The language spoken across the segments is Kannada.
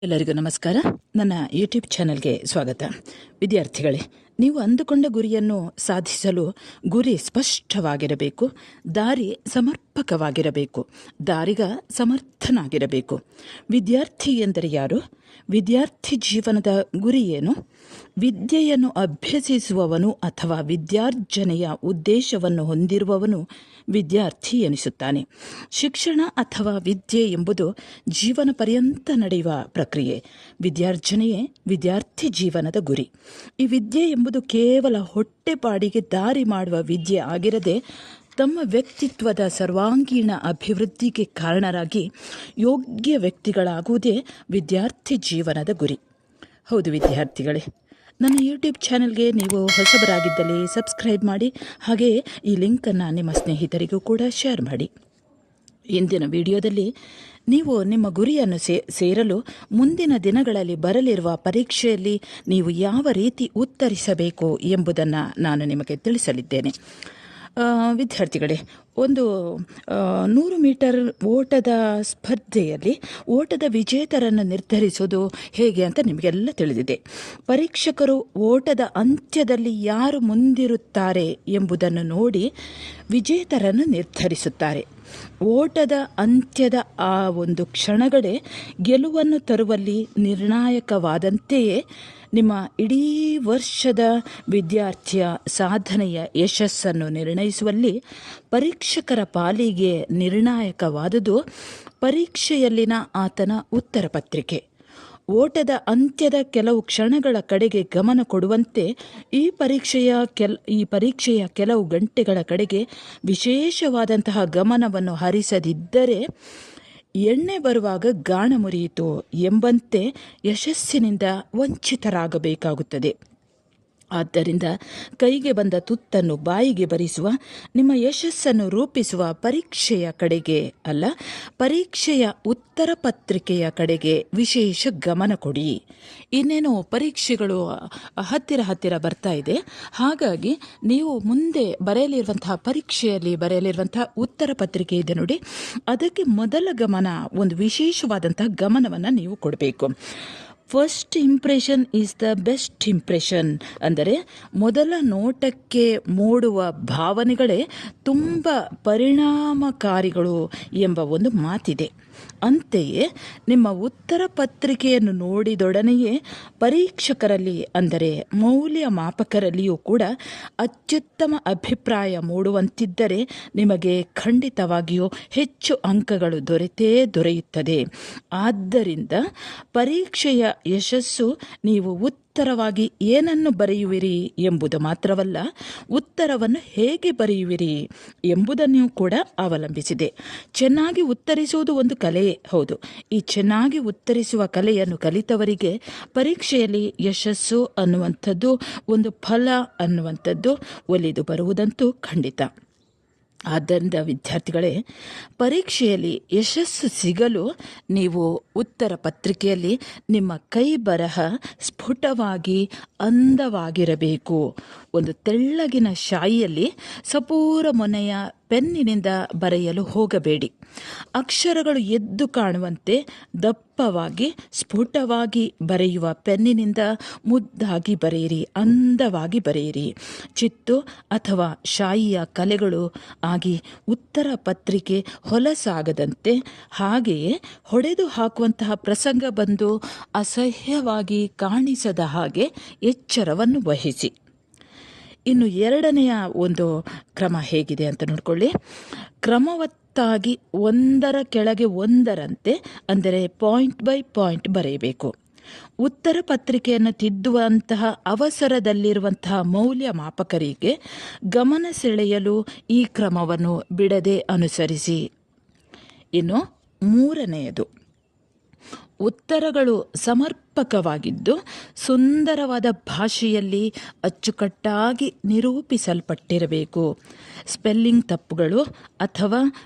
ಎಲ್ಲರಿಗೂ ನಮಸ್ಕಾರ. ನನ್ನ ಯೂಟ್ಯೂಬ್ ಚಾನೆಲ್ಗೆ ಸ್ವಾಗತ. ವಿದ್ಯಾರ್ಥಿಗಳೇ, ನೀವು ಅಂದುಕೊಂಡ ಗುರಿಯನ್ನು ಸಾಧಿಸಲು ಗುರಿ ಸ್ಪಷ್ಟವಾಗಿರಬೇಕು, ದಾರಿ ಸಮರ್ಪಕವಾಗಿರಬೇಕು, ದಾರಿಗ ಸಮರ್ಥನಾಗಿರಬೇಕು. ವಿದ್ಯಾರ್ಥಿ ಎಂದರೆ ಯಾರು? ವಿದ್ಯಾರ್ಥಿ ಜೀವನದ ಗುರಿ ಏನು? ವಿದ್ಯೆಯನ್ನು ಅಭ್ಯಸಿಸುವವನು ಅಥವಾ ವಿದ್ಯಾರ್ಜನೆಯ ಉದ್ದೇಶವನ್ನು ಹೊಂದಿರುವವನು ವಿದ್ಯಾರ್ಥಿ ಎನಿಸುತ್ತಾನೆ. ಶಿಕ್ಷಣ ಅಥವಾ ವಿದ್ಯೆ ಎಂಬುದು ಜೀವನ ಪರ್ಯಂತ ನಡೆಯುವ ಪ್ರಕ್ರಿಯೆ. ವಿದ್ಯಾರ್ಜನೆಯೇ ವಿದ್ಯಾರ್ಥಿ ಜೀವನದ ಗುರಿ. ಈ ವಿದ್ಯೆ ಎಂಬುದು ಕೇವಲ ಹೊಟ್ಟೆಪಾಡಿಗೆ ದಾರಿ ಮಾಡುವ ವಿದ್ಯೆ ಆಗಿರದೆ ತಮ್ಮ ವ್ಯಕ್ತಿತ್ವದ ಸರ್ವಾಂಗೀಣ ಅಭಿವೃದ್ಧಿಗೆ ಕಾರಣರಾಗಿ ಯೋಗ್ಯ ವ್ಯಕ್ತಿಗಳಾಗುವುದೇ ವಿದ್ಯಾರ್ಥಿ ಜೀವನದ ಗುರಿ. ಹೌದು ವಿದ್ಯಾರ್ಥಿಗಳೇ, ನನ್ನ ಯೂಟ್ಯೂಬ್ ಚಾನೆಲ್ಗೆ ನೀವು ಹೊಸಬರಾಗಿದ್ದಲ್ಲಿ ಸಬ್ಸ್ಕ್ರೈಬ್ ಮಾಡಿ, ಹಾಗೆಯೇ ಈ ಲಿಂಕನ್ನು ನಿಮ್ಮ ಸ್ನೇಹಿತರಿಗೂ ಕೂಡ ಶೇರ್ ಮಾಡಿ. ಇಂದಿನ ವಿಡಿಯೋದಲ್ಲಿ ನೀವು ನಿಮ್ಮ ಗುರಿಯನ್ನು ಸೇರಲು ಮುಂದಿನ ದಿನಗಳಲ್ಲಿ ಬರಲಿರುವ ಪರೀಕ್ಷೆಯಲ್ಲಿ ನೀವು ಯಾವ ರೀತಿ ಉತ್ತರಿಸಬೇಕು ಎಂಬುದನ್ನು ನಾನು ನಿಮಗೆ ತಿಳಿಸಲಿದ್ದೇನೆ. ವಿದ್ಯಾರ್ಥಿಗಳೇ, ಒಂದು 100 ಮೀಟರ್ ಓಟದ ಸ್ಪರ್ಧೆಯಲ್ಲಿ ಓಟದ ವಿಜೇತರನ್ನು ನಿರ್ಧರಿಸೋದು ಹೇಗೆ ಅಂತ ನಿಮಗೆಲ್ಲ ತಿಳಿದಿದೆ. ಪರೀಕ್ಷಕರು ಓಟದ ಅಂತ್ಯದಲ್ಲಿ ಯಾರು ಮುಂದಿರುತ್ತಾರೆ ಎಂಬುದನ್ನು ನೋಡಿ ವಿಜೇತರನ್ನು ನಿರ್ಧರಿಸುತ್ತಾರೆ. ಓಟದ ಅಂತ್ಯದ ಆ ಒಂದು ಕ್ಷಣಗಳೇ ಗೆಲುವನ್ನು ತರುವಲ್ಲಿ ನಿರ್ಣಾಯಕವಾದಂತೆಯೇ ನಿಮ್ಮ ಇಡೀ ವರ್ಷದ ವಿದ್ಯಾರ್ಥಿಯ ಸಾಧನೆಯ ಯಶಸ್ಸನ್ನು ನಿರ್ಣಯಿಸುವಲ್ಲಿ ಪರೀಕ್ಷಕರ ಪಾಲಿಗೆ ನಿರ್ಣಾಯಕವಾದುದು ಪರೀಕ್ಷೆಯಲ್ಲಿನ ಆತನ ಉತ್ತರ ಪತ್ರಿಕೆ. ಓಟದ ಅಂತ್ಯದ ಕೆಲವು ಕ್ಷಣಗಳ ಕಡೆಗೆ ಗಮನ ಕೊಡುವಂತೆ ಈ ಪರೀಕ್ಷೆಯ ಕೆಲವು ಗಂಟೆಗಳ ಕಡೆಗೆ ವಿಶೇಷವಾದಂತಹ ಗಮನವನ್ನು ಹರಿಸದಿದ್ದರೆ ಎಣ್ಣೆ ಬರುವಾಗ ಗಾಣ ಮುರಿಯಿತು ಎಂಬಂತೆ ಯಶಸ್ಸಿನಿಂದ ವಂಚಿತರಾಗಬೇಕಾಗುತ್ತದೆ. ಆದ್ದರಿಂದ ಕೈಗೆ ಬಂದ ತುತ್ತನ್ನು ಬಾಯಿಗೆ ಬರಿಸುವ, ನಿಮ್ಮ ಯಶಸ್ಸನ್ನು ರೂಪಿಸುವ ಪರೀಕ್ಷೆಯ ಕಡೆಗೆ ಅಲ್ಲ, ಪರೀಕ್ಷೆಯ ಉತ್ತರ ಪತ್ರಿಕೆಯ ಕಡೆಗೆ ವಿಶೇಷ ಗಮನ ಕೊಡಿ. ಇನ್ನೇನು ಪರೀಕ್ಷೆಗಳು ಹತ್ತಿರ ಬರ್ತಾ ಇದೆ. ಹಾಗಾಗಿ ನೀವು ಮುಂದೆ ಬರೆಯಲಿರುವಂತಹ ಪರೀಕ್ಷೆಯಲ್ಲಿ ಬರೆಯಲಿರುವಂತಹ ಉತ್ತರ ಪತ್ರಿಕೆ ಇದೆ ನೋಡಿ, ಅದಕ್ಕೆ ಮೊದಲ ಗಮನ, ಒಂದು ವಿಶೇಷವಾದಂತಹ ಗಮನವನ್ನು ನೀವು ಕೊಡಬೇಕು. First impression is the best impression. ಅಂದರೆ ಮೊದಲ ನೋಟಕ್ಕೆ ಮೂಡುವ ಭಾವನೆಗಳೇ ತುಂಬ ಪರಿಣಾಮಕಾರಿಗಳು ಎಂಬ ಒಂದು ಮಾತಿದೆ. ಅಂತೆಯೇ ನಿಮ್ಮ ಉತ್ತರ ಪತ್ರಿಕೆಯನ್ನು ನೋಡಿದೊಡನೆಯೇ ಪರೀಕ್ಷಕರಲ್ಲಿ, ಅಂದರೆ ಮೌಲ್ಯಮಾಪಕರಲ್ಲಿಯೂ ಕೂಡ ಅತ್ಯುತ್ತಮ ಅಭಿಪ್ರಾಯ ಮೂಡುವಂತಿದ್ದರೆ ನಿಮಗೆ ಖಂಡಿತವಾಗಿಯೂ ಹೆಚ್ಚು ಅಂಕಗಳು ದೊರೆಯುತ್ತದೆ. ಆದ್ದರಿಂದ ಪರೀಕ್ಷೆಯ ಯಶಸ್ಸು ನೀವು ಉತ್ತರವಾಗಿ ಏನನ್ನು ಬರೆಯುವಿರಿ ಎಂಬುದು ಮಾತ್ರವಲ್ಲ, ಉತ್ತರವನ್ನು ಹೇಗೆ ಬರೆಯುವಿರಿ ಎಂಬುದನ್ನು ಕೂಡ ಅವಲಂಬಿಸಿದೆ. ಚೆನ್ನಾಗಿ ಉತ್ತರಿಸುವುದು ಒಂದು ಕಲೆಯೇ ಹೌದು. ಈ ಚೆನ್ನಾಗಿ ಉತ್ತರಿಸುವ ಕಲೆಯನ್ನು ಕಲಿತವರಿಗೆ ಪರೀಕ್ಷೆಯಲ್ಲಿ ಯಶಸ್ಸು ಅನ್ನುವಂಥದ್ದು, ಒಂದು ಫಲ ಅನ್ನುವಂಥದ್ದು ಒಲಿದು ಬರುವುದಂತೂ ಖಂಡಿತ. ಆದ್ದರಿಂದ ವಿದ್ಯಾರ್ಥಿಗಳೇ, ಪರೀಕ್ಷೆಯಲ್ಲಿ ಯಶಸ್ಸು ಸಿಗಲು ನೀವು ಉತ್ತರ ಪತ್ರಿಕೆಯಲ್ಲಿ ನಿಮ್ಮ ಕೈ ಬರಹ ಸ್ಫುಟವಾಗಿ ಅಂದವಾಗಿರಬೇಕು. ಒಂದು ತೆಳ್ಳಗಿನ ಶಾಯಿಯಲ್ಲಿ ಸಪೂರ ಮೊನೆಯ ಪೆನ್ನಿನಿಂದ ಬರೆಯಲು ಹೋಗಬೇಡಿ. ಅಕ್ಷರಗಳು ಎದ್ದು ಕಾಣುವಂತೆ ದಪ್ಪವಾಗಿ ಸ್ಫುಟವಾಗಿ ಬರೆಯುವ ಪೆನ್ನಿನಿಂದ ಮುದ್ದಾಗಿ ಬರೆಯಿರಿ, ಅಂದವಾಗಿ ಬರೆಯಿರಿ. ಚಿತ್ತು ಅಥವಾ ಶಾಯಿಯ ಕಲೆಗಳು ಆಗಿ ಉತ್ತರ ಪತ್ರಿಕೆ ಹೊಲಸಾಗದಂತೆ, ಹಾಗೆಯೇ ಹೊಡೆದು ಹಾಕುವಂತಹ ಪ್ರಸಂಗ ಬಂದು ಅಸಹ್ಯವಾಗಿ ಕಾಣಿಸದ ಹಾಗೆ ಎಚ್ಚರವನ್ನು ವಹಿಸಿ. ಇನ್ನು ಎರಡನೆಯ ಒಂದು ಕ್ರಮ ಹೇಗಿದೆ ಅಂತ ನೋಡಿಕೊಳ್ಳಿ. ಕ್ರಮವತ್ತಾಗಿ ಒಂದರ ಕೆಳಗೆ ಒಂದರಂತೆ, ಅಂದರೆ ಪಾಯಿಂಟ್ ಬೈ ಪಾಯಿಂಟ್ ಬರೆಯಬೇಕು. ಉತ್ತರ ಪತ್ರಿಕೆಯನ್ನು ತಿದ್ದುವಂತಹ ಅವಸರದಲ್ಲಿರುವಂತಹ ಮೌಲ್ಯಮಾಪಕರಿಗೆ ಗಮನ ಸೆಳೆಯಲು ಈ ಕ್ರಮವನ್ನು ಬಿಡದೆ ಅನುಸರಿಸಿ. ಇನ್ನು ಮೂರನೆಯದು, ಉತ್ತರಗಳು ಸಮರ್ಪಕವಾಗಿದ್ದು ಸುಂದರವಾದ ಭಾಷೆಯಲ್ಲಿ ಅಚ್ಚುಕಟ್ಟಾಗಿ ನಿರೂಪಿಸಲ್ಪಟ್ಟಿರಬೇಕು. ಸ್ಪೆಲ್ಲಿಂಗ್ ತಪ್ಪುಗಳು ಅಥವಾ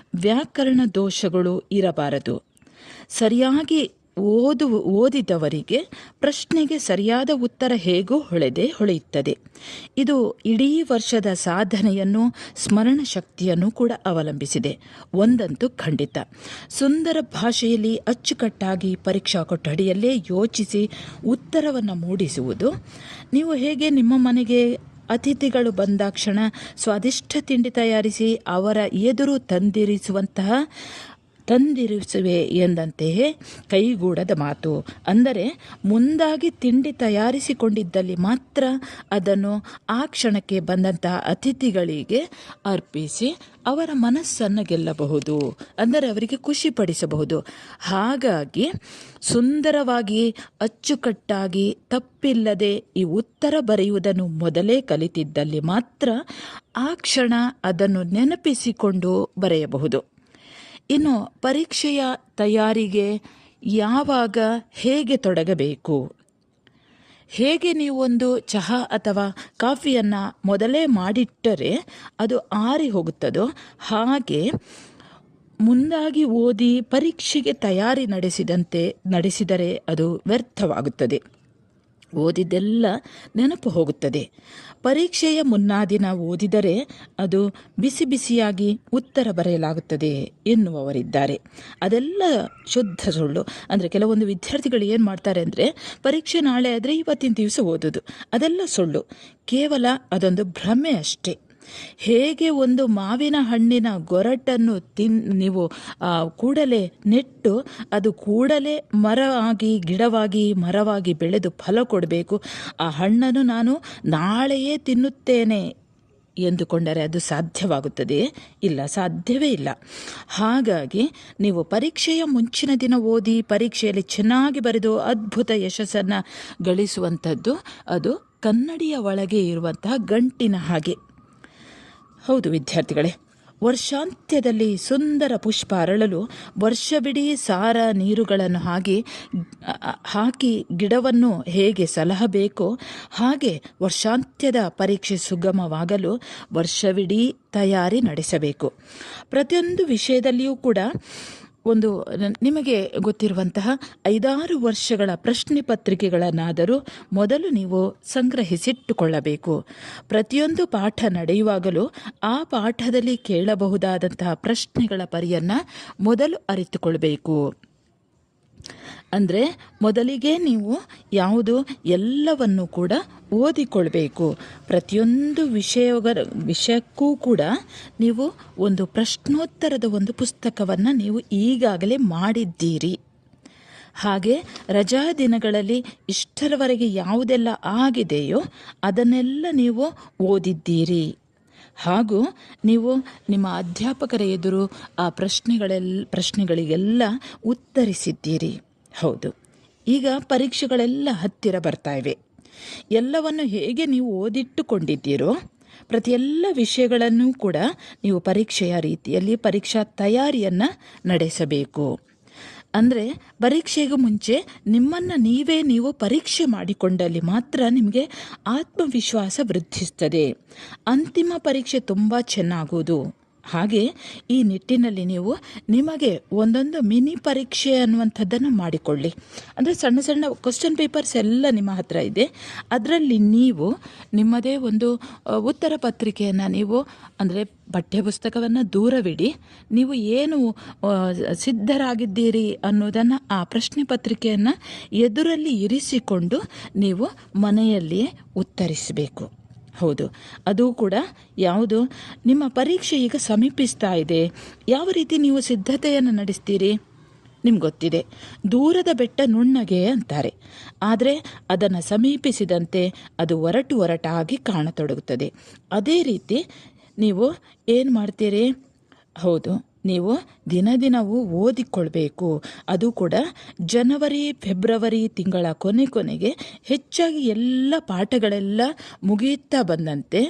ವ್ಯಾಕರಣ ದೋಷಗಳು ಇರಬಾರದು. ಸರಿಯಾಗಿ ಓದಿದವರಿಗೆ ಪ್ರಶ್ನೆಗೆ ಸರಿಯಾದ ಉತ್ತರ ಹೇಗೋ ಹೊಳೆಯುತ್ತದೆ. ಇದು ಇಡೀ ವರ್ಷದ ಸಾಧನೆಯನ್ನು, ಸ್ಮರಣ ಶಕ್ತಿಯನ್ನು ಕೂಡ ಅವಲಂಬಿಸಿದೆ. ಒಂದಂತೂ ಖಂಡಿತ, ಸುಂದರ ಭಾಷೆಯಲ್ಲಿ ಅಚ್ಚುಕಟ್ಟಾಗಿ ಪರೀಕ್ಷಾ ಕೊಠಡಿಯಲ್ಲೇ ಯೋಚಿಸಿ ಉತ್ತರವನ್ನು ಮೂಡಿಸುವುದು. ನೀವು ಹೇಗೆ ನಿಮ್ಮ ಮನೆಗೆ ಅತಿಥಿಗಳು ಬಂದಾಕ್ಷಣ ಸ್ವಾದಿಷ್ಟ ತಿಂಡಿ ತಯಾರಿಸಿ ಅವರ ಎದುರು ತಂದಿರಿಸುವೆ ಎಂದಂತೆಯೇ ಕೈಗೂಡದ ಮಾತು. ಅಂದರೆ ಮುಂದಾಗಿ ತಿಂಡಿ ತಯಾರಿಸಿಕೊಂಡಿದ್ದಲ್ಲಿ ಮಾತ್ರ ಅದನ್ನು ಆ ಕ್ಷಣಕ್ಕೆ ಬಂದಂತಹ ಅತಿಥಿಗಳಿಗೆ ಅರ್ಪಿಸಿ ಅವರ ಮನಸ್ಸನ್ನು ಗೆಲ್ಲಬಹುದು, ಅಂದರೆ ಅವರಿಗೆ ಖುಷಿಪಡಿಸಬಹುದು. ಹಾಗಾಗಿ ಸುಂದರವಾಗಿ ಅಚ್ಚುಕಟ್ಟಾಗಿ ತಪ್ಪಿಲ್ಲದೆ ಈ ಉತ್ತರ ಬರೆಯುವುದನ್ನು ಮೊದಲೇ ಕಲಿತಿದ್ದಲ್ಲಿ ಮಾತ್ರ ಆ ಕ್ಷಣ ಅದನ್ನು ನೆನಪಿಸಿಕೊಂಡು ಬರೆಯಬಹುದು. ಇನ್ನು ಪರೀಕ್ಷೆಯ ತಯಾರಿಗೆ ಯಾವಾಗ ಹೇಗೆ ತೊಡಗಬೇಕು? ಹೇಗೆ ನೀವು ಒಂದು ಚಹಾ ಅಥವಾ ಕಾಫಿಯನ್ನು ಮೊದಲೇ ಮಾಡಿಟ್ಟರೆ ಅದು ಆರಿ ಹೋಗುತ್ತದೋ ಹಾಗೆ ಮುಂದಾಗಿ ಓದಿ ಪರೀಕ್ಷೆಗೆ ತಯಾರಿ ನಡೆಸಿದರೆ ಅದು ವ್ಯರ್ಥವಾಗುತ್ತದೆ. ಓದಿದ್ದೆಲ್ಲ ನೆನಪು ಹೋಗುತ್ತದೆ. ಪರೀಕ್ಷೆಯ ಮುನ್ನಾ ದಿನ ಓದಿದರೆ ಅದು ಬಿಸಿ ಬಿಸಿಯಾಗಿ ಉತ್ತರ ಬರೆಯಲಾಗುತ್ತದೆ ಎನ್ನುವವರಿದ್ದಾರೆ. ಅದೆಲ್ಲ ಶುದ್ಧ ಸುಳ್ಳು. ಅಂದರೆ ಕೆಲವೊಂದು ವಿದ್ಯಾರ್ಥಿಗಳು ಏನು ಮಾಡ್ತಾರೆ ಅಂದರೆ, ಪರೀಕ್ಷೆ ನಾಳೆ ಆದರೆ ಇವತ್ತಿನ ದಿವಸ ಓದೋದು, ಅದೆಲ್ಲ ಸುಳ್ಳು. ಕೇವಲ ಅದೊಂದು ಭ್ರಮೆ ಅಷ್ಟೇ. ಹೇಗೆ ಒಂದು ಮಾವಿನ ಹಣ್ಣಿನ ಗೊರಟನ್ನು ನೀವು ಕೂಡಲೇ ನೆಟ್ಟು ಅದು ಕೂಡಲೇ ಗಿಡವಾಗಿ ಮರವಾಗಿ ಬೆಳೆದು ಫಲ ಕೊಡಬೇಕು, ಆ ಹಣ್ಣನ್ನು ನಾನು ನಾಳೆಯೇ ತಿನ್ನುತ್ತೇನೆ ಎಂದುಕೊಂಡರೆ ಅದು ಸಾಧ್ಯವಾಗುತ್ತದೆ? ಇಲ್ಲ, ಸಾಧ್ಯವೇ ಇಲ್ಲ. ಹಾಗಾಗಿ ನೀವು ಪರೀಕ್ಷೆಯ ಮುಂಚಿನ ದಿನ ಓದಿ ಪರೀಕ್ಷೆಯಲ್ಲಿ ಚೆನ್ನಾಗಿ ಬರೆದು ಅದ್ಭುತ ಯಶಸ್ಸನ್ನು ಗಳಿಸುವಂಥದ್ದು ಅದು ಕನ್ನಡಿಯ ಒಳಗೆ ಇರುವಂತಹ ಗಂಟಿನ ಹಾಗೆ. ಹೌದು ವಿದ್ಯಾರ್ಥಿಗಳೇ, ವರ್ಷಾಂತ್ಯದಲ್ಲಿ ಸುಂದರ ಪುಷ್ಪ ಅರಳಲು ವರ್ಷವಿಡೀ ಸಾರ ನೀರುಗಳನ್ನು ಹಾಕಿ ಗಿಡವನ್ನು ಹೇಗೆ ಸಲಹಬೇಕೋ ಹಾಗೆ ವರ್ಷಾಂತ್ಯದ ಪರೀಕ್ಷೆ ಸುಗಮವಾಗಲು ವರ್ಷವಿಡೀ ತಯಾರಿ ನಡೆಸಬೇಕು. ಪ್ರತಿಯೊಂದು ವಿಷಯದಲ್ಲಿಯೂ ಕೂಡ ಒಂದು ನಿಮಗೆ ಗೊತ್ತಿರುವಂತಹ 5-6 ವರ್ಷಗಳ ಪ್ರಶ್ನೆ ಪತ್ರಿಕೆಗಳನ್ನಾದರೂ ಮೊದಲು ನೀವು ಸಂಗ್ರಹಿಸಿಟ್ಟುಕೊಳ್ಳಬೇಕು. ಪ್ರತಿಯೊಂದು ಪಾಠ ನಡೆಯುವಾಗಲೂ ಆ ಪಾಠದಲ್ಲಿ ಕೇಳಬಹುದಾದಂತಹ ಪ್ರಶ್ನೆಗಳ ಪರಿಯನ್ನು ಮೊದಲು ಅರಿತುಕೊಳ್ಬೇಕು. ಅಂದರೆ ಮೊದಲಿಗೆ ನೀವು ಎಲ್ಲವನ್ನು ಕೂಡ ಓದಿಕೊಳ್ಬೇಕು. ಪ್ರತಿಯೊಂದು ವಿಷಯಕ್ಕೂ ಕೂಡ ನೀವು ಒಂದು ಪ್ರಶ್ನೋತ್ತರದ ಒಂದು ಪುಸ್ತಕವನ್ನು ನೀವು ಈಗಾಗಲೇ ಮಾಡಿದ್ದೀರಿ. ಹಾಗೆ ರಜಾ ದಿನಗಳಲ್ಲಿ ಇಷ್ಟರವರೆಗೆ ಯಾವುದೆಲ್ಲ ಆಗಿದೆಯೋ ಅದನ್ನೆಲ್ಲ ನೀವು ಓದಿದ್ದೀರಿ. ಹಾಗೂ ನೀವು ನಿಮ್ಮ ಅಧ್ಯಾಪಕರ ಎದುರು ಆ ಪ್ರಶ್ನೆಗಳಿಗೆಲ್ಲ ಉತ್ತರಿಸಿದ್ದೀರಿ. ಹೌದು, ಈಗ ಪರೀಕ್ಷೆಗಳೆಲ್ಲ ಹತ್ತಿರ ಬರ್ತಾ ಇವೆ. ಎಲ್ಲವನ್ನು ಹೇಗೆ ನೀವು ಓದಿಟ್ಟುಕೊಂಡಿದ್ದೀರೋ ಪ್ರತಿಯೆಲ್ಲ ವಿಷಯಗಳನ್ನು ಕೂಡ ನೀವು ಪರೀಕ್ಷೆಯ ರೀತಿಯಲ್ಲಿ ಪರೀಕ್ಷಾ ತಯಾರಿಯನ್ನು ನಡೆಸಬೇಕು. ಅಂದರೆ ಪರೀಕ್ಷೆಗೂ ಮುಂಚೆ ನಿಮ್ಮನ್ನು ನೀವು ಪರೀಕ್ಷೆ ಮಾಡಿಕೊಂಡಲ್ಲಿ ಮಾತ್ರ ನಿಮಗೆ ಆತ್ಮವಿಶ್ವಾಸ ವೃದ್ಧಿಸುತ್ತದೆ. ಅಂತಿಮ ಪರೀಕ್ಷೆ ತುಂಬ ಚೆನ್ನಾಗುವುದು. ಹಾಗೆ ಈ ನಿಟ್ಟಿನಲ್ಲಿ ನೀವು ನಿಮಗೆ ಒಂದೊಂದು ಮಿನಿ ಪರೀಕ್ಷೆ ಅನ್ನುವಂಥದ್ದನ್ನು ಮಾಡಿಕೊಳ್ಳಿ. ಅಂದರೆ ಸಣ್ಣ ಸಣ್ಣ ಕ್ವಶನ್ ಪೇಪರ್ಸ್ ಎಲ್ಲ ನಿಮ್ಮ ಹತ್ರ ಇದೆ. ಅದರಲ್ಲಿ ನೀವು ನಿಮ್ಮದೇ ಒಂದು ಉತ್ತರ ಪತ್ರಿಕೆಯನ್ನು ನೀವು ಅಂದರೆ ಪಠ್ಯಪುಸ್ತಕವನ್ನು ದೂರವಿಡಿ, ನೀವು ಏನು ಸಿದ್ಧರಾಗಿದ್ದೀರಿ ಅನ್ನೋದನ್ನು ಆ ಪ್ರಶ್ನೆ ಪತ್ರಿಕೆಯನ್ನು ಎದುರಲ್ಲಿ ಇರಿಸಿಕೊಂಡು ನೀವು ಮನೆಯಲ್ಲಿಯೇ ಉತ್ತರಿಸಬೇಕು. ಹೌದು, ಅದು ಕೂಡ ಯಾವುದು ನಿಮ್ಮ ಪರೀಕ್ಷೆ ಈಗ ಸಮೀಪಿಸ್ತಾ ಇದೆ, ಯಾವ ರೀತಿ ನೀವು ಸಿದ್ಧತೆಯನ್ನು ನಡೆಸ್ತೀರಿ ನಿಮ್ಗೆ ಗೊತ್ತಿದೆ. ದೂರದ ಬೆಟ್ಟ ನುಣ್ಣಗೆ ಅಂತಾರೆ, ಆದರೆ ಅದನ್ನು ಸಮೀಪಿಸಿದಂತೆ ಅದು ಒರಟಾಗಿ ಕಾಣತೊಡಗುತ್ತದೆ. ಅದೇ ರೀತಿ ನೀವು ಏನು ಮಾಡ್ತೀರಿ? ಹೌದು, ನೀವು ದಿನವೂ ಓದಿಕೊಳ್ಬೇಕು. ಅದು ಕೂಡ ಜನವರಿ ಫೆಬ್ರವರಿ ತಿಂಗಳ ಕೊನೆಗೆ ಹೆಚ್ಚಾಗಿ ಎಲ್ಲ ಪಾಠಗಳೆಲ್ಲ ಮುಗಿಯುತ್ತಾ ಬಂದಂತೆ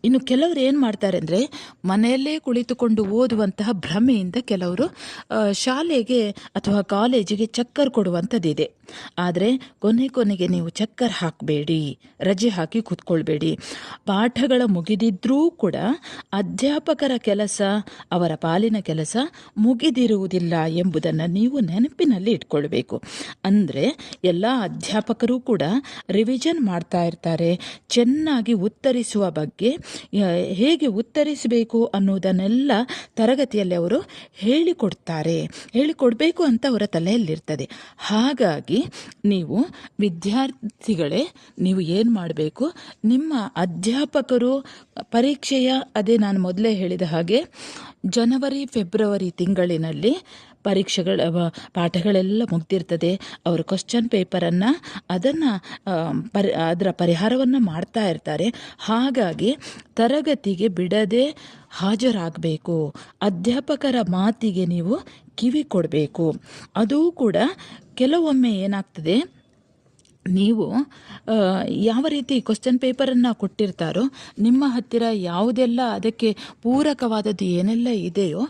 ಇನ್ನು ಕೆಲವರು ಏನು ಮಾಡ್ತಾರೆ ಅಂದರೆ, ಮನೆಯಲ್ಲೇ ಕುಳಿತುಕೊಂಡು ಓದುವಂತಹ ಭ್ರಮೆಯಿಂದ ಕೆಲವರು ಶಾಲೆಗೆ ಅಥವಾ ಕಾಲೇಜಿಗೆ ಚಕ್ಕರ್ ಕೊಡುವಂಥದ್ದಿದೆ. ಆದರೆ ಕೊನೆಗೆ ನೀವು ಚಕ್ಕರ್ ಹಾಕಬೇಡಿ, ರಜೆ ಹಾಕಿ ಕೂತ್ಕೊಳ್ಬೇಡಿ. ಪಾಠಗಳ ಮುಗಿದಿದ್ರೂ ಕೂಡ ಅಧ್ಯಾಪಕರ ಕೆಲಸ, ಅವರ ಪಾಲಿನ ಕೆಲಸ ಮುಗಿದಿರುವುದಿಲ್ಲ ಎಂಬುದನ್ನು ನೀವು ನೆನಪಿನಲ್ಲಿ ಇಟ್ಕೊಳ್ಬೇಕು. ಅಂದರೆ ಎಲ್ಲ ಅಧ್ಯಾಪಕರು ಕೂಡ ರಿವಿಷನ್ ಮಾಡ್ತಾ ಇರ್ತಾರೆ, ಚೆನ್ನಾಗಿ ಉತ್ತರಿಸುವ ಬಗ್ಗೆ, ಹೇಗೆ ಉತ್ತರಿಸಬೇಕು ಅನ್ನೋದನ್ನೆಲ್ಲ ತರಗತಿಯಲ್ಲಿ ಅವರು ಹೇಳಿಕೊಡ್ಬೇಕು ಅಂತ ಅವರ ತಲೆಯಲ್ಲಿರ್ತದೆ. ಹಾಗಾಗಿ ನೀವು ವಿದ್ಯಾರ್ಥಿಗಳೇ, ನೀವು ಏನು ಮಾಡಬೇಕು, ನಿಮ್ಮ ಅಧ್ಯಾಪಕರು ಪರೀಕ್ಷೆಯ, ಅದೇ ನಾನು ಮೊದಲೇ ಹೇಳಿದ ಹಾಗೆ ಜನವರಿ ಫೆಬ್ರವರಿ ತಿಂಗಳಿನಲ್ಲಿ ಪಾಠಗಳೆಲ್ಲ ಮುಗ್ದಿರ್ತದೆ. ಅವರು ಕ್ವಶನ್ ಪೇಪರನ್ನು ಅದರ ಪರಿಹಾರವನ್ನು ಮಾಡ್ತಾ ಇರ್ತಾರೆ. ಹಾಗಾಗಿ ತರಗತಿಗೆ ಬಿಡದೆ ಹಾಜರಾಗಬೇಕು. ಅಧ್ಯಾಪಕರ ಮಾತಿಗೆ ನೀವು ಕಿವಿ ಕೊಡಬೇಕು. ಅದೂ ಕೂಡ ಕೆಲವೊಮ್ಮೆ ಏನಾಗ್ತದೆ, ನೀವು ಯಾವ ರೀತಿ ಕ್ವಶನ್ ಪೇಪರನ್ನು ಕೊಟ್ಟಿರ್ತಾರೋ, ನಿಮ್ಮ ಹತ್ತಿರ ಯಾವುದೆಲ್ಲ ಅದಕ್ಕೆ ಪೂರಕವಾದದ್ದು ಏನೆಲ್ಲ ಇದೆಯೋ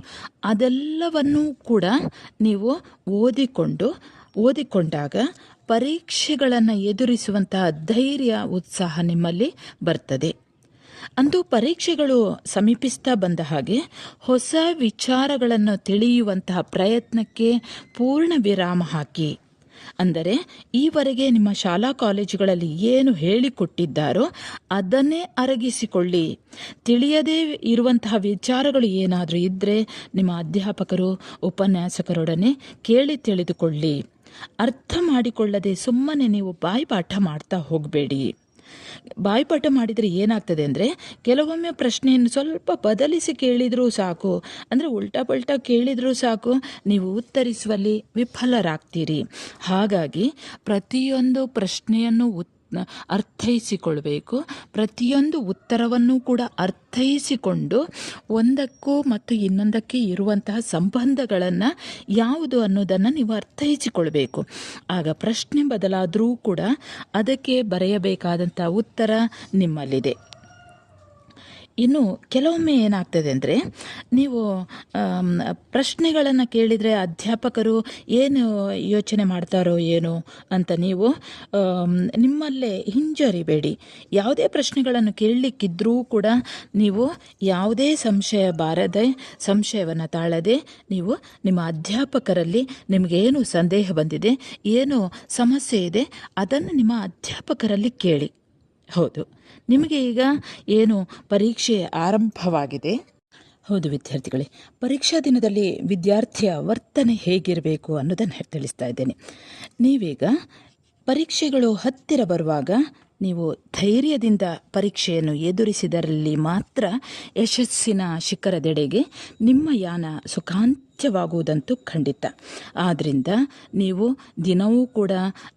ಅದೆಲ್ಲವನ್ನೂ ಕೂಡ ನೀವು ಓದಿಕೊಂಡಾಗ ಪರೀಕ್ಷೆಗಳನ್ನು ಎದುರಿಸುವಂತಹ ಧೈರ್ಯ, ಉತ್ಸಾಹ ನಿಮ್ಮಲ್ಲಿ ಬರ್ತದೆ. ಅಂದು ಪರೀಕ್ಷೆಗಳು ಸಮೀಪಿಸ್ತಾ ಬಂದ ಹಾಗೆ ಹೊಸ ವಿಚಾರಗಳನ್ನು ತಿಳಿಯುವಂತಹ ಪ್ರಯತ್ನಕ್ಕೆ ಪೂರ್ಣ ವಿರಾಮ ಹಾಕಿ. ಅಂದರೆ ಈವರೆಗೆ ನಿಮ್ಮ ಶಾಲಾ ಕಾಲೇಜುಗಳಲ್ಲಿ ಏನು ಹೇಳಿಕೊಟ್ಟಿದ್ದಾರೋ ಅದನ್ನೇ ಅರಗಿಸಿಕೊಳ್ಳಿ. ತಿಳಿಯದೇ ಇರುವಂತಹ ವಿಚಾರಗಳು ಏನಾದರೂ ಇದ್ದರೆ ನಿಮ್ಮ ಅಧ್ಯಾಪಕರು, ಉಪನ್ಯಾಸಕರೊಡನೆ ಕೇಳಿ ತಿಳಿದುಕೊಳ್ಳಿ. ಅರ್ಥ ಮಾಡಿಕೊಳ್ಳದೆ ಸುಮ್ಮನೆ ನೀವು ಬಾಯಿಪಾಠ ಮಾಡ್ತಾ ಹೋಗಬೇಡಿ. ಬಾಯಿಪಾಠ ಮಾಡಿದರೆ ಏನಾಗ್ತದೆ ಅಂದರೆ, ಕೆಲವೊಮ್ಮೆ ಪ್ರಶ್ನೆಯನ್ನು ಸ್ವಲ್ಪ ಬದಲಿಸಿ ಕೇಳಿದರೂ ಸಾಕು, ಅಂದರೆ ಉಲ್ಟಾ ಪಲ್ಟಾ ಕೇಳಿದರೂ ಸಾಕು, ನೀವು ಉತ್ತರಿಸುವಲ್ಲಿ ವಿಫಲರಾಗ್ತೀರಿ. ಹಾಗಾಗಿ ಪ್ರತಿಯೊಂದು ಪ್ರಶ್ನೆಯನ್ನು ಅರ್ಥೈಸಿಕೊಳ್ಬೇಕು. ಪ್ರತಿಯೊಂದು ಉತ್ತರವನ್ನು ಕೂಡ ಅರ್ಥೈಸಿಕೊಂಡು ಒಂದಕ್ಕೂ ಮತ್ತು ಇನ್ನೊಂದಕ್ಕೆ ಇರುವಂತಹ ಸಂಬಂಧಗಳನ್ನು ಯಾವುದು ಅನ್ನೋದನ್ನು ನೀವು ಅರ್ಥೈಸಿಕೊಳ್ಬೇಕು. ಆಗ ಪ್ರಶ್ನೆ ಬದಲಾದರೂ ಕೂಡ ಅದಕ್ಕೆ ಬರೆಯಬೇಕಾದಂಥ ಉತ್ತರ ನಿಮ್ಮಲ್ಲಿದೆ. ಇನ್ನು ಕೆಲವೊಮ್ಮೆ ಏನಾಗ್ತದೆ ಅಂದರೆ, ನೀವು ಪ್ರಶ್ನೆಗಳನ್ನು ಕೇಳಿದರೆ ಅಧ್ಯಾಪಕರು ಏನು ಯೋಚನೆ ಮಾಡ್ತಾರೋ ಏನೋ ಅಂತ ನೀವು ನಿಮ್ಮಲ್ಲೇ ಹಿಂಜರಿಬೇಡಿ. ಯಾವುದೇ ಪ್ರಶ್ನೆಗಳನ್ನು ಕೇಳಲಿಕ್ಕಿದ್ರೂ ಕೂಡ ನೀವು ಯಾವುದೇ ಸಂಶಯವನ್ನು ತಾಳದೆ ನೀವು ನಿಮ್ಮ ಅಧ್ಯಾಪಕರಲ್ಲಿ ನಿಮಗೇನು ಸಂದೇಹ ಬಂದಿದೆ, ಏನು ಸಮಸ್ಯೆ ಇದೆ ಅದನ್ನು ನಿಮ್ಮ ಅಧ್ಯಾಪಕರಲ್ಲಿ ಕೇಳಿ. ಹೌದು, ನಿಮಗೆ ಈಗ ಏನು ಪರೀಕ್ಷೆ ಆರಂಭವಾಗಿದೆ. ಹೌದು ವಿದ್ಯಾರ್ಥಿಗಳೇ, ಪರೀಕ್ಷಾ ದಿನದಲ್ಲಿ ವಿದ್ಯಾರ್ಥಿಯ ವರ್ತನೆ ಹೇಗಿರಬೇಕು ಅನ್ನೋದನ್ನು ತಿಳಿಸ್ತಾ ಇದ್ದೇನೆ. ನೀವೀಗ ಪರೀಕ್ಷೆಗಳು ಹತ್ತಿರ ಬರುವಾಗ ನೀವು ಧೈರ್ಯದಿಂದ ಪರೀಕ್ಷೆಯನ್ನು ಎದುರಿಸಿದರಲ್ಲಿ ಮಾತ್ರ ಯಶಸ್ಸಿನ ಶಿಖರದೆಡೆಗೆ ನಿಮ್ಮ ಯಾನ ಸುಖಾಂತ್ಯವಾಗುವುದಂತೂ ಖಂಡಿತ. ಆದ್ದರಿಂದ ನೀವು ದಿನವೂ ಕೂಡ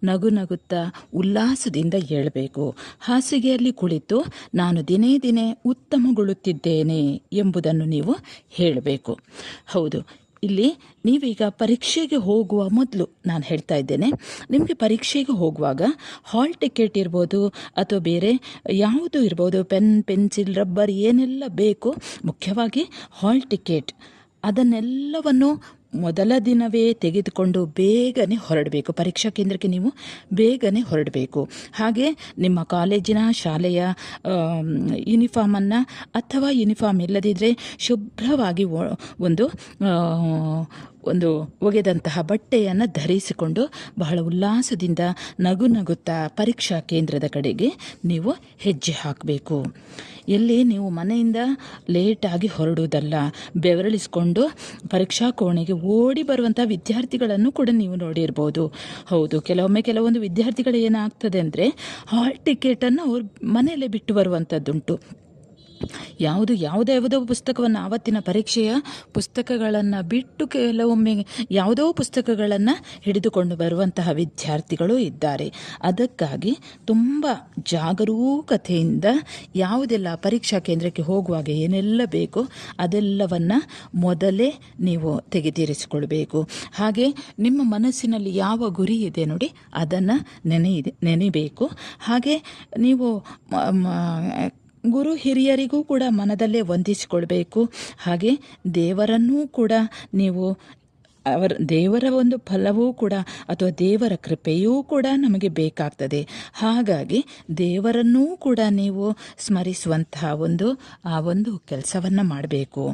ನಗುತ್ತಾ ಉಲ್ಲಾಸದಿಂದ ಏಳಬೇಕು. ಹಾಸಿಗೆಯಲ್ಲಿ ಕುಳಿತು ನಾನು ದಿನೇ ದಿನೇ ಉತ್ತಮಗೊಳ್ಳುತ್ತಿದ್ದೇನೆ ಎಂಬುದನ್ನು ನೀವು ಹೇಳಬೇಕು. ಹೌದು, ಇಲ್ಲಿ ನೀವೀಗ ಪರೀಕ್ಷೆಗೆ ಹೋಗುವ ಮೊದಲು ನಾನು ಹೇಳ್ತಾ ಇದ್ದೇನೆ, ನಿಮಗೆ ಪರೀಕ್ಷೆಗೆ ಹೋಗುವಾಗ ಹಾಲ್ ಟಿಕೆಟ್ ಇರ್ಬೋದು ಅಥವಾ ಬೇರೆ ಯಾವುದು ಇರ್ಬೋದು, ಪೆನ್, ಪೆನ್ಸಿಲ್, ರಬ್ಬರ್ ಏನೆಲ್ಲ ಬೇಕು, ಮುಖ್ಯವಾಗಿ ಹಾಲ್ ಟಿಕೆಟ್ ಅದನ್ನೆಲ್ಲವನ್ನು ಮೊದಲ ದಿನವೇ ತೆಗೆದುಕೊಂಡು ಬೇಗನೆ ಹೊರಡಬೇಕು. ಪರೀಕ್ಷಾ ಕೇಂದ್ರಕ್ಕೆ ನೀವು ಬೇಗನೆ ಹೊರಡಬೇಕು. ಹಾಗೆ ನಿಮ್ಮ ಕಾಲೇಜಿನ ಶಾಲೆಯ ಯೂನಿಫಾರ್ಮನ್ನು ಅಥವಾ ಯೂನಿಫಾರ್ಮ್ ಇಲ್ಲದಿದ್ದರೆ ಶುಭ್ರವಾಗಿ ಒಂದು ಒಗೆದಂತಹ ಬಟ್ಟೆಯನ್ನು ಧರಿಸಿಕೊಂಡು ಬಹಳ ಉಲ್ಲಾಸದಿಂದ ನಗುತ್ತಾ ಪರೀಕ್ಷಾ ಕೇಂದ್ರದ ಕಡೆಗೆ ನೀವು ಹೆಜ್ಜೆ ಹಾಕಬೇಕು. ಎಲ್ಲಿ ನೀವು ಮನೆಯಿಂದ ಲೇಟಾಗಿ ಹೊರಡುವುದಲ್ಲ, ಬೆವರಳಿಸ್ಕೊಂಡು ಪರೀಕ್ಷಾ ಕೋಣೆಗೆ ಓಡಿ ಬರುವಂಥ ವಿದ್ಯಾರ್ಥಿಗಳನ್ನು ಕೂಡ ನೀವು ನೋಡಿರ್ಬೋದು. ಹೌದು, ಕೆಲವೊಂದು ವಿದ್ಯಾರ್ಥಿಗಳು ಏನಾಗ್ತದೆ ಅಂದರೆ ಹಾಲ್ ಟಿಕೆಟನ್ನು ಅವ್ರು ಮನೆಯಲ್ಲೇ ಬಿಟ್ಟು ಬರುವಂಥದ್ದುಂಟು. ಯಾವುದೋ ಪುಸ್ತಕವನ್ನು, ಆವತ್ತಿನ ಪರೀಕ್ಷೆಯ ಪುಸ್ತಕಗಳನ್ನು ಬಿಟ್ಟು ಕೆಲವೊಮ್ಮೆ ಯಾವುದೋ ಪುಸ್ತಕಗಳನ್ನು ಹಿಡಿದುಕೊಂಡು ಬರುವಂತಹ ವಿದ್ಯಾರ್ಥಿಗಳು ಇದ್ದಾರೆ. ಅದಕ್ಕಾಗಿ ತುಂಬ ಜಾಗರೂಕತೆಯಿಂದ ಯಾವುದೆಲ್ಲ ಪರೀಕ್ಷಾ ಕೇಂದ್ರಕ್ಕೆ ಹೋಗುವಾಗ ಏನೆಲ್ಲ ಬೇಕೋ ಅದೆಲ್ಲವನ್ನು ಮೊದಲೇ ನೀವು ತೆಗೆದಿರಿಸಿಕೊಳ್ಬೇಕು. ಹಾಗೆ ನಿಮ್ಮ ಮನಸ್ಸಿನಲ್ಲಿ ಯಾವ ಗುರಿ ಇದೆ ನೋಡಿ ಅದನ್ನು ನೆನೆಯಬೇಕು. ಹಾಗೆ ನೀವು ಗುರು ಹಿರಿಯರಿಗೂ ಕೂಡ ಮನದಲ್ಲೇ ವಂದಿಸಿಕೊಳ್ಬೇಕು. ಹಾಗೆ ದೇವರನ್ನೂ ಕೂಡ ನೀವು ದೇವರ ಒಂದು ಫಲವೂ ಕೂಡ ಅಥವಾ ದೇವರ ಕೃಪೆಯೂ ಕೂಡ ನಮಗೆ ಬೇಕಾಗ್ತದೆ. ಹಾಗಾಗಿ ದೇವರನ್ನೂ ಕೂಡ ನೀವು ಸ್ಮರಿಸುವಂತಹ ಆ ಒಂದು ಕೆಲಸವನ್ನು ಮಾಡಬೇಕು.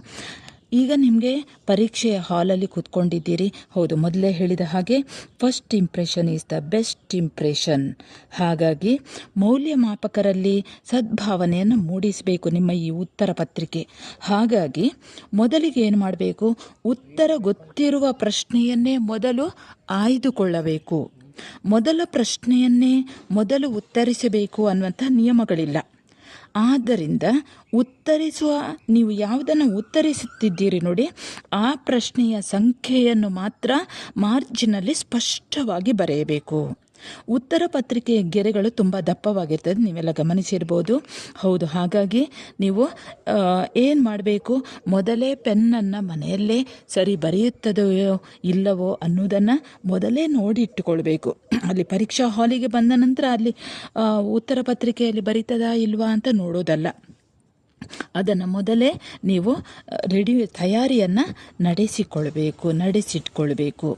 ಈಗ ನಿಮಗೆ ಪರೀಕ್ಷೆಯ ಹಾಲಲ್ಲಿ ಕೂತ್ಕೊಂಡಿದ್ದೀರಿ. ಹೌದು, ಮೊದಲೇ ಹೇಳಿದ ಹಾಗೆ first impression is the best impression. ಹಾಗಾಗಿ ಮೌಲ್ಯಮಾಪಕರಲ್ಲಿ ಸದ್ಭಾವನೆಯನ್ನು ಮೂಡಿಸಬೇಕು ನಿಮ್ಮ ಈ ಉತ್ತರ ಪತ್ರಿಕೆ. ಹಾಗಾಗಿ ಮೊದಲಿಗೆ ಏನು ಮಾಡಬೇಕು, ಉತ್ತರ ಗೊತ್ತಿರುವ ಪ್ರಶ್ನೆಯನ್ನೇ ಮೊದಲು ಆಯ್ದುಕೊಳ್ಳಬೇಕು. ಮೊದಲ ಪ್ರಶ್ನೆಯನ್ನೇ ಮೊದಲು ಉತ್ತರಿಸಬೇಕು ಅನ್ನುವಂಥ ನಿಯಮಗಳಿಲ್ಲ. ಆದ್ದರಿಂದ ನೀವು ಯಾವುದನ್ನು ಉತ್ತರಿಸುತ್ತಿದ್ದೀರಿ ನೋಡಿ, ಆ ಪ್ರಶ್ನೆಯ ಸಂಖ್ಯೆಯನ್ನು ಮಾತ್ರ ಮಾರ್ಜಿನಲ್ಲಿ ಸ್ಪಷ್ಟವಾಗಿ ಬರೆಯಬೇಕು. ಉತ್ತರ ಪತ್ರಿಕೆಯ ಗೆರೆಗಳು ತುಂಬ ದಪ್ಪವಾಗಿರ್ತದೆ, ನೀವೆಲ್ಲ ಗಮನಿಸಿರ್ಬೋದು. ಹೌದು, ಹಾಗಾಗಿ ನೀವು ಏನು ಮಾಡಬೇಕು, ಮೊದಲೇ ಪೆನ್ನನ್ನು ಮನೆಯಲ್ಲೇ ಸರಿ ಬರೆಯುತ್ತದೆಯೋ ಇಲ್ಲವೋ ಅನ್ನೋದನ್ನು ಮೊದಲೇ ನೋಡಿ ಇಟ್ಟುಕೊಳ್ಬೇಕು. ಅಲ್ಲಿ ಪರೀಕ್ಷಾ ಹಾಲಿಗೆ ಬಂದ ನಂತರ ಅಲ್ಲಿ ಉತ್ತರ ಪತ್ರಿಕೆಯಲ್ಲಿ ಬರೀತದಾ ಇಲ್ವಾ ಅಂತ ನೋಡೋದಲ್ಲ. ಅದನ್ನು ಮೊದಲೇ ನೀವು ತಯಾರಿಯನ್ನು ನಡೆಸಿಟ್ಕೊಳ್ಬೇಕು.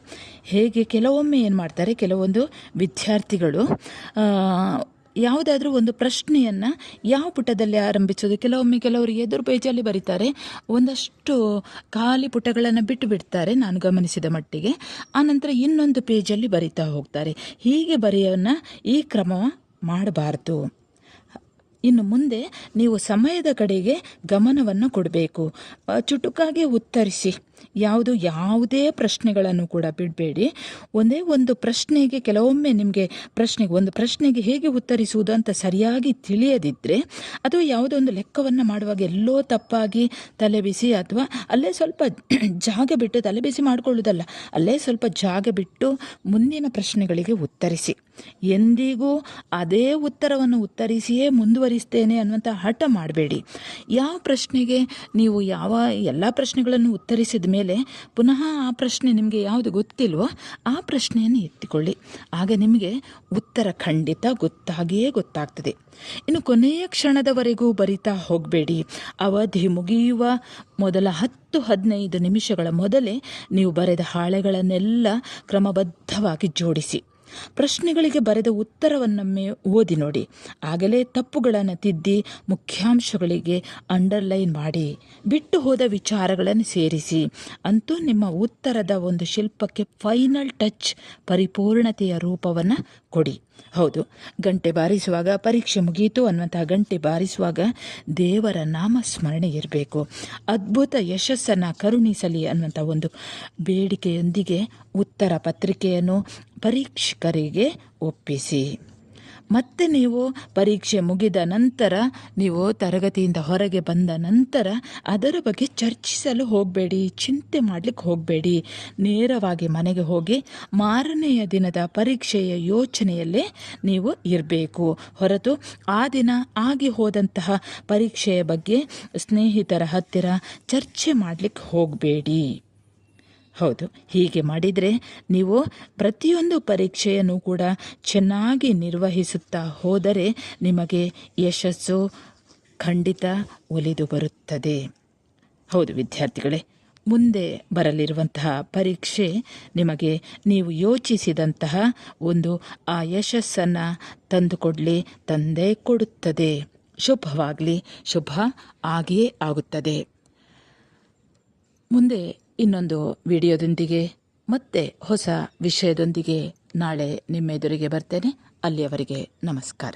ಹೇಗೆ ಕೆಲವೊಮ್ಮೆ ಏನು ಮಾಡ್ತಾರೆ, ಕೆಲವೊಂದು ವಿದ್ಯಾರ್ಥಿಗಳು ಯಾವುದಾದ್ರೂ ಒಂದು ಪ್ರಶ್ನೆಯನ್ನು ಯಾವ ಪುಟದಲ್ಲಿ ಆರಂಭಿಸೋದು, ಕೆಲವರು ಎದುರು ಪೇಜಲ್ಲಿ ಬರೀತಾರೆ, ಒಂದಷ್ಟು ಖಾಲಿ ಪುಟಗಳನ್ನು ಬಿಟ್ಟು ಬಿಡ್ತಾರೆ ನಾನು ಗಮನಿಸಿದ ಮಟ್ಟಿಗೆ. ಆನಂತರ ಇನ್ನೊಂದು ಪೇಜಲ್ಲಿ ಬರಿತಾ ಹೋಗ್ತಾರೆ. ಹೀಗೆ ಈ ಕ್ರಮ ಮಾಡಬಾರ್ದು. ಇನ್ನು ಮುಂದೆ ನೀವು ಸಮಯದ ಕಡೆಗೆ ಗಮನವನ್ನು ಕೊಡಬೇಕು. ಚುಟುಕಾಗಿ ಉತ್ತರಿಸಿ. ಯಾವುದೇ ಪ್ರಶ್ನೆಗಳನ್ನು ಕೂಡ ಬಿಡಬೇಡಿ. ಒಂದೇ ಒಂದು ಪ್ರಶ್ನೆಗೆ ಕೆಲವೊಮ್ಮೆ ನಿಮಗೆ ಒಂದು ಪ್ರಶ್ನೆಗೆ ಹೇಗೆ ಉತ್ತರಿಸುವುದು ಅಂತ ಸರಿಯಾಗಿ ತಿಳಿಯದಿದ್ದರೆ, ಅಥವಾ ಯಾವುದೋ ಒಂದು ಲೆಕ್ಕವನ್ನು ಮಾಡುವಾಗ ಎಲ್ಲೋ ತಪ್ಪಾಗಿ ತಲೆಬಿಸಿ, ಅಥವಾ ಅಲ್ಲೇ ಸ್ವಲ್ಪ ಜಾಗ ಬಿಟ್ಟು ತಲೆಬಿಸಿ ಮಾಡಿಕೊಳ್ಳುವುದಲ್ಲ, ಅಲ್ಲೇ ಸ್ವಲ್ಪ ಜಾಗ ಬಿಟ್ಟು ಮುಂದಿನ ಪ್ರಶ್ನೆಗಳಿಗೆ ಉತ್ತರಿಸಿ. ಎಂದಿಗೂ ಅದೇ ಉತ್ತರವನ್ನು ಉತ್ತರಿಸಿಯೇ ಮುಂದುವರಿಸ್ತೇನೆ ಅನ್ನುವಂಥ ಹಠ ಮಾಡಬೇಡಿ. ಯಾವ ಪ್ರಶ್ನೆಗೆ ನೀವು ಎಲ್ಲ ಪ್ರಶ್ನೆಗಳನ್ನು ಉತ್ತರಿಸಿದ ಮೇಲೆ ಪುನಃ ಆ ಪ್ರಶ್ನೆ ನಿಮಗೆ ಯಾವುದು ಗೊತ್ತಿಲ್ವೋ ಆ ಪ್ರಶ್ನೆಯನ್ನು ಎತ್ತಿಕೊಳ್ಳಿ. ಆಗ ನಿಮಗೆ ಉತ್ತರ ಖಂಡಿತ ಗೊತ್ತಾಗ್ತದೆ. ಇನ್ನು ಕೊನೆಯ ಕ್ಷಣದವರೆಗೂ ಬರಿತಾ ಹೋಗಬೇಡಿ. ಅವಧಿ ಮುಗಿಯುವ ಮೊದಲ 10-15 ನಿಮಿಷಗಳ ಮೊದಲೇ ನೀವು ಬರೆದ ಹಾಳೆಗಳನ್ನೆಲ್ಲ ಕ್ರಮಬದ್ಧವಾಗಿ ಜೋಡಿಸಿ. ಪ್ರಶ್ನೆಗಳಿಗೆ ಬರೆದ ಉತ್ತರವನ್ನೊಮ್ಮೆ ಓದಿ ನೋಡಿ. ಆಗಲೇ ತಪ್ಪುಗಳನ್ನು ತಿದ್ದಿ ಮುಖ್ಯಾಂಶಗಳಿಗೆ ಅಂಡರ್ಲೈನ್ ಮಾಡಿ, ಬಿಟ್ಟು ಹೋದ ವಿಚಾರಗಳನ್ನು ಸೇರಿಸಿ. ಅಂತೂ ನಿಮ್ಮ ಉತ್ತರದ ಒಂದು ಶಿಲ್ಪಕ್ಕೆ ಫೈನಲ್ ಟಚ್, ಪರಿಪೂರ್ಣತೆಯ ರೂಪವನ್ನು ಕೊಡಿ. ಹೌದು, ಗಂಟೆ ಬಾರಿಸುವಾಗ ಪರೀಕ್ಷೆ ಮುಗಿಯಿತು ಅನ್ನುವಂತಹ ಗಂಟೆ ಬಾರಿಸುವಾಗ ದೇವರ ನಾಮಸ್ಮರಣೆ ಇರಬೇಕು. ಅದ್ಭುತ ಯಶಸ್ಸನ್ನು ಕರುಣಿಸಲಿ ಅನ್ನುವಂಥ ಒಂದು ಬೇಡಿಕೆಯೊಂದಿಗೆ ಉತ್ತರ ಪತ್ರಿಕೆಯನ್ನು ಪರೀಕ್ಷಕರಿಗೆ ಒಪ್ಪಿಸಿ. ಮತ್ತೆ ನೀವು ಪರೀಕ್ಷೆ ಮುಗಿದ ನಂತರ, ನೀವು ತರಗತಿಯಿಂದ ಹೊರಗೆ ಬಂದ ನಂತರ ಅದರ ಬಗ್ಗೆ ಚರ್ಚಿಸಲು ಹೋಗಬೇಡಿ, ಚಿಂತೆ ಮಾಡಲಿಕ್ಕೆ ಹೋಗಬೇಡಿ. ನೇರವಾಗಿ ಮನೆಗೆ ಹೋಗಿ ಮಾರನೆಯ ದಿನದ ಪರೀಕ್ಷೆಯ ಯೋಚನೆಯಲ್ಲೇ ನೀವು ಇರಬೇಕು. ಹೊರತು ಆ ದಿನ ಆಗಿ ಹೋದಂತಹ ಪರೀಕ್ಷೆಯ ಬಗ್ಗೆ ಸ್ನೇಹಿತರ ಹತ್ತಿರ ಚರ್ಚೆ ಮಾಡಲಿಕ್ಕೆ ಹೋಗಬೇಡಿ. ಹೌದು, ಹೀಗೆ ಮಾಡಿದರೆ ನೀವು ಪ್ರತಿಯೊಂದು ಪರೀಕ್ಷೆಯನ್ನು ಕೂಡ ಚೆನ್ನಾಗಿ ನಿರ್ವಹಿಸುತ್ತಾ ಹೋದರೆ ನಿಮಗೆ ಯಶಸ್ಸು ಖಂಡಿತ ಒಲಿದು ಬರುತ್ತದೆ. ಹೌದು ವಿದ್ಯಾರ್ಥಿಗಳೇ, ಮುಂದೆ ಬರಲಿರುವಂತಹ ಪರೀಕ್ಷೆ ನಿಮಗೆ ನೀವು ಯೋಚಿಸಿದಂತಹ ಆ ಯಶಸ್ಸನ್ನು ತಂದೇ ಕೊಡುತ್ತದೆ. ಶುಭವಾಗಲಿ, ಶುಭ ಆಗಿಯೇ ಆಗುತ್ತದೆ. ಮುಂದೆ ಇನ್ನೊಂದು ವಿಡಿಯೋದೊಂದಿಗೆ ಮತ್ತೆ ಹೊಸ ವಿಷಯದೊಂದಿಗೆ ನಾಳೆ ನಿಮ್ಮೆದುರಿಗೆ ಬರ್ತೇನೆ. ಅಲ್ಲಿಯವರೆಗೆ ನಮಸ್ಕಾರ.